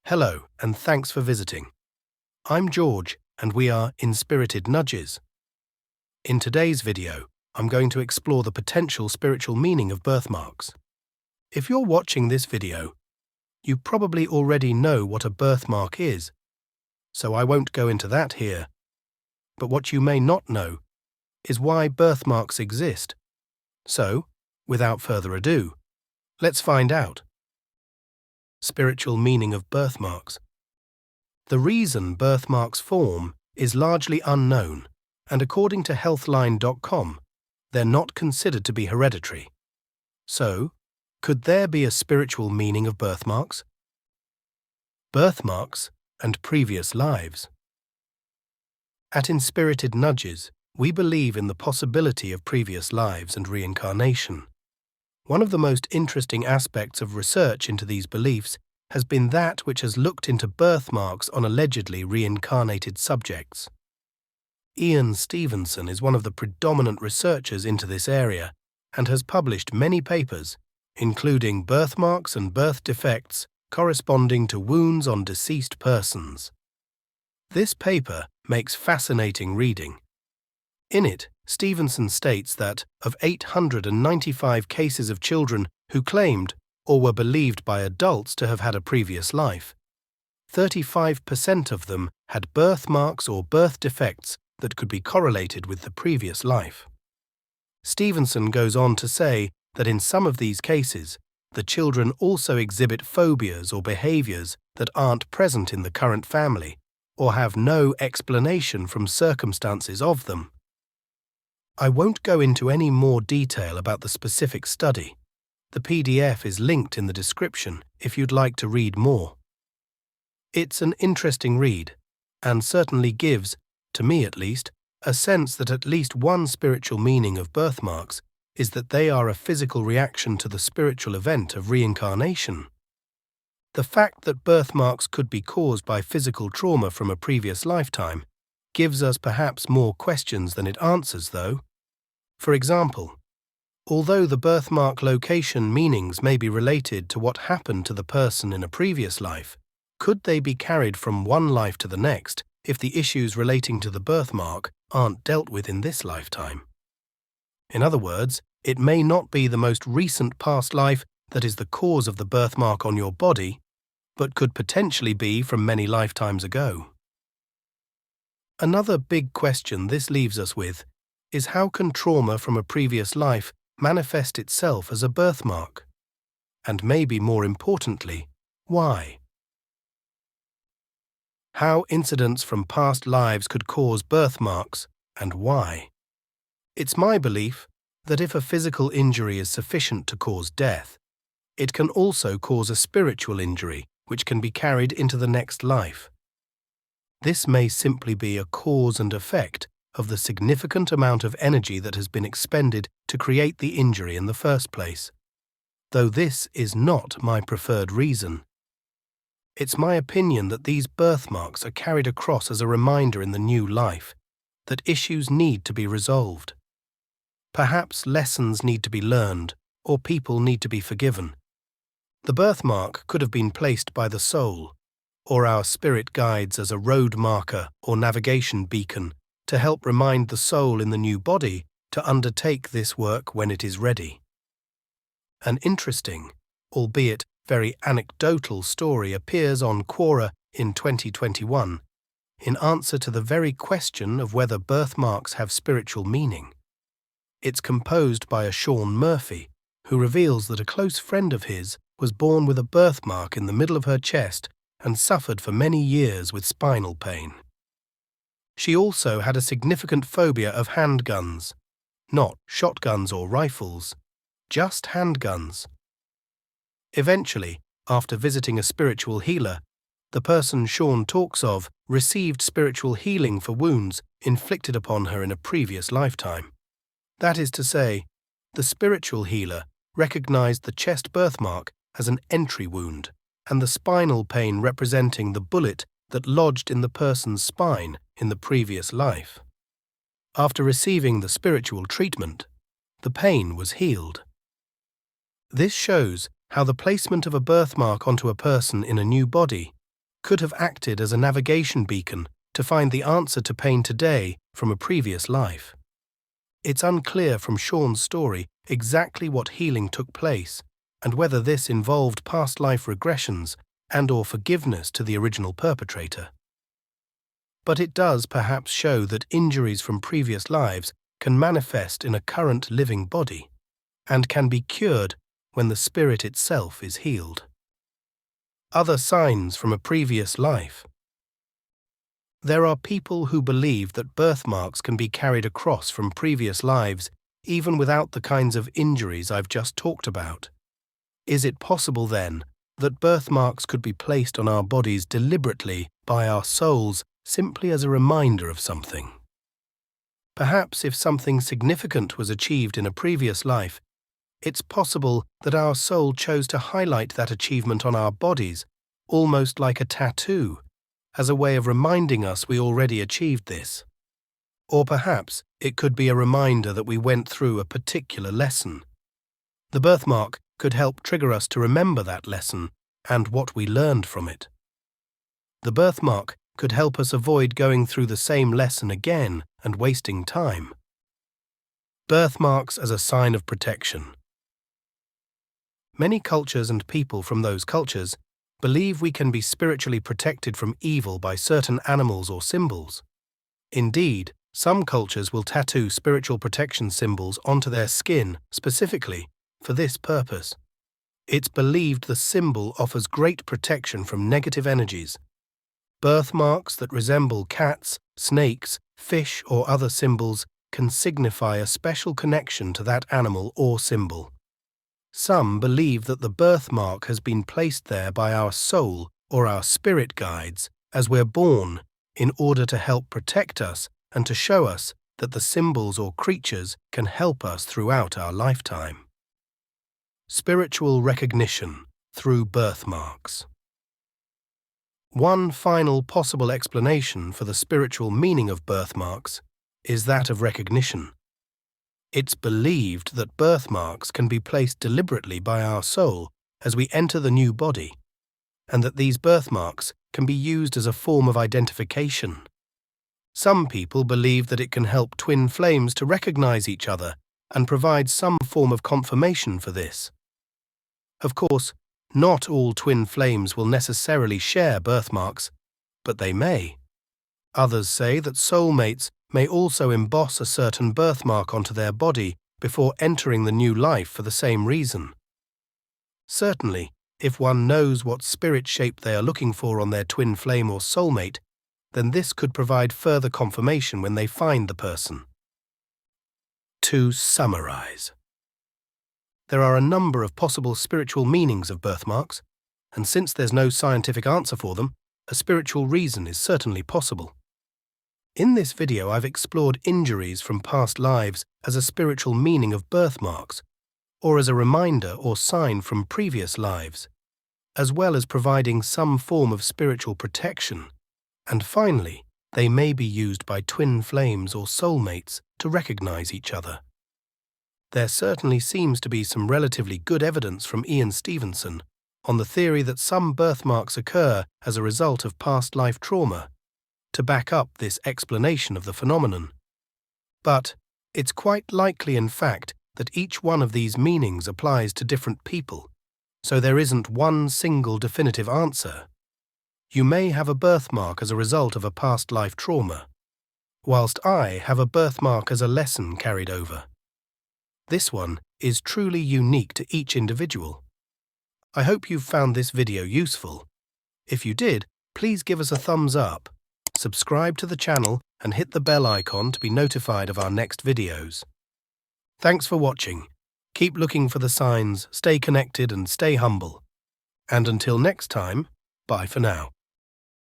Hello, and thanks for visiting. I'm George, and we are Inspirited Nudges. In today's video, I'm going to explore the potential spiritual meaning of birthmarks. If you're watching this video, you probably already know what a birthmark is, so I won't go into that here. But what you may not know is why birthmarks exist. So, without further ado, let's find out. Spiritual meaning of birthmarks. The reason birthmarks form is largely unknown, and according to healthline.com, they're not considered to be hereditary. So, could there be a spiritual meaning of birthmarks? Birthmarks and previous lives. At Inspirited Nudges, we believe in the possibility of previous lives and reincarnation. One of the most interesting aspects of research into these beliefs has been that which has looked into birthmarks on allegedly reincarnated subjects. Ian Stevenson is one of the predominant researchers into this area and has published many papers, including birthmarks and birth defects corresponding to wounds on deceased persons. This paper makes fascinating reading. In it, Stevenson states that, of 895 cases of children who claimed or were believed by adults to have had a previous life, 35% of them had birthmarks or birth defects that could be correlated with the previous life. Stevenson goes on to say that in some of these cases, the children also exhibit phobias or behaviors that aren't present in the current family or have no explanation from circumstances of them. I won't go into any more detail about the specific study. The PDF is linked in the description if you'd like to read more. It's an interesting read, and certainly gives, to me at least, a sense that at least one spiritual meaning of birthmarks is that they are a physical reaction to the spiritual event of reincarnation. The fact that birthmarks could be caused by physical trauma from a previous lifetime gives us perhaps more questions than it answers, though. For example, although the birthmark location meanings may be related to what happened to the person in a previous life, could they be carried from one life to the next if the issues relating to the birthmark aren't dealt with in this lifetime? In other words, it may not be the most recent past life that is the cause of the birthmark on your body, but could potentially be from many lifetimes ago. Another big question this leaves us with is how can trauma from a previous life manifest itself as a birthmark? And maybe more importantly, why? How incidents from past lives could cause birthmarks, and why? It's my belief that if a physical injury is sufficient to cause death, it can also cause a spiritual injury which can be carried into the next life. This may simply be a cause and effect of the significant amount of energy that has been expended to create the injury in the first place, though this is not my preferred reason. It's my opinion that these birthmarks are carried across as a reminder in the new life that issues need to be resolved. Perhaps lessons need to be learned, or people need to be forgiven. The birthmark could have been placed by the soul, or our spirit guides as a road marker or navigation beacon to help remind the soul in the new body to undertake this work when it is ready. An interesting, albeit very anecdotal story appears on Quora in 2021 in answer to the very question of whether birthmarks have spiritual meaning. It's composed by a Sean Murphy, who reveals that a close friend of his was born with a birthmark in the middle of her chest and suffered for many years with spinal pain. She also had a significant phobia of handguns, not shotguns or rifles, just handguns. Eventually, after visiting a spiritual healer, the person Sean talks of received spiritual healing for wounds inflicted upon her in a previous lifetime. That is to say, the spiritual healer recognized the chest birthmark as an entry wound and the spinal pain representing the bullet that lodged in the person's spine in the previous life. After receiving the spiritual treatment, the pain was healed. This shows how the placement of a birthmark onto a person in a new body could have acted as a navigation beacon to find the answer to pain today from a previous life. It's unclear from Sean's story exactly what healing took place and whether this involved past life regressions and/or forgiveness to the original perpetrator. But it does perhaps show that injuries from previous lives can manifest in a current living body and can be cured when the spirit itself is healed. Other signs from a previous life. There are people who believe that birthmarks can be carried across from previous lives even without the kinds of injuries I've just talked about. Is it possible then that birthmarks could be placed on our bodies deliberately by our souls simply as a reminder of something? Perhaps if something significant was achieved in a previous life, it's possible that our soul chose to highlight that achievement on our bodies, almost like a tattoo, as a way of reminding us we already achieved this. Or perhaps it could be a reminder that we went through a particular lesson. The birthmark could help trigger us to remember that lesson and what we learned from it. The birthmark could help us avoid going through the same lesson again and wasting time. Birthmarks as a sign of protection. Many cultures and people from those cultures believe we can be spiritually protected from evil by certain animals or symbols. Indeed, some cultures will tattoo spiritual protection symbols onto their skin specifically for this purpose. It's believed the symbol offers great protection from negative energies. Birthmarks that resemble cats, snakes, fish, or other symbols can signify a special connection to that animal or symbol. Some believe that the birthmark has been placed there by our soul or our spirit guides as we're born in order to help protect us and to show us that the symbols or creatures can help us throughout our lifetime. Spiritual recognition through birthmarks. One final possible explanation for the spiritual meaning of birthmarks is that of recognition. It's believed that birthmarks can be placed deliberately by our soul as we enter the new body, and that these birthmarks can be used as a form of identification. Some people believe that it can help twin flames to recognize each other and provide some form of confirmation for this. Of course, not all twin flames will necessarily share birthmarks, but they may. Others say that soulmates may also emboss a certain birthmark onto their body before entering the new life for the same reason. Certainly, if one knows what spirit shape they are looking for on their twin flame or soulmate, then this could provide further confirmation when they find the person. To summarize, there are a number of possible spiritual meanings of birthmarks, and since there's no scientific answer for them, a spiritual reason is certainly possible. In this video, I've explored injuries from past lives as a spiritual meaning of birthmarks, or as a reminder or sign from previous lives, as well as providing some form of spiritual protection. And finally, they may be used by twin flames or soulmates to recognize each other. There certainly seems to be some relatively good evidence from Ian Stevenson on the theory that some birthmarks occur as a result of past life trauma, to back up this explanation of the phenomenon. But it's quite likely, in fact, that each one of these meanings applies to different people, so there isn't one single definitive answer. You may have a birthmark as a result of a past life trauma, whilst I have a birthmark as a lesson carried over. This one is truly unique to each individual. I hope you've found this video useful. If you did, please give us a thumbs up, subscribe to the channel and hit the bell icon to be notified of our next videos. Thanks for watching. Keep looking for the signs, stay connected and stay humble. And until next time, bye for now.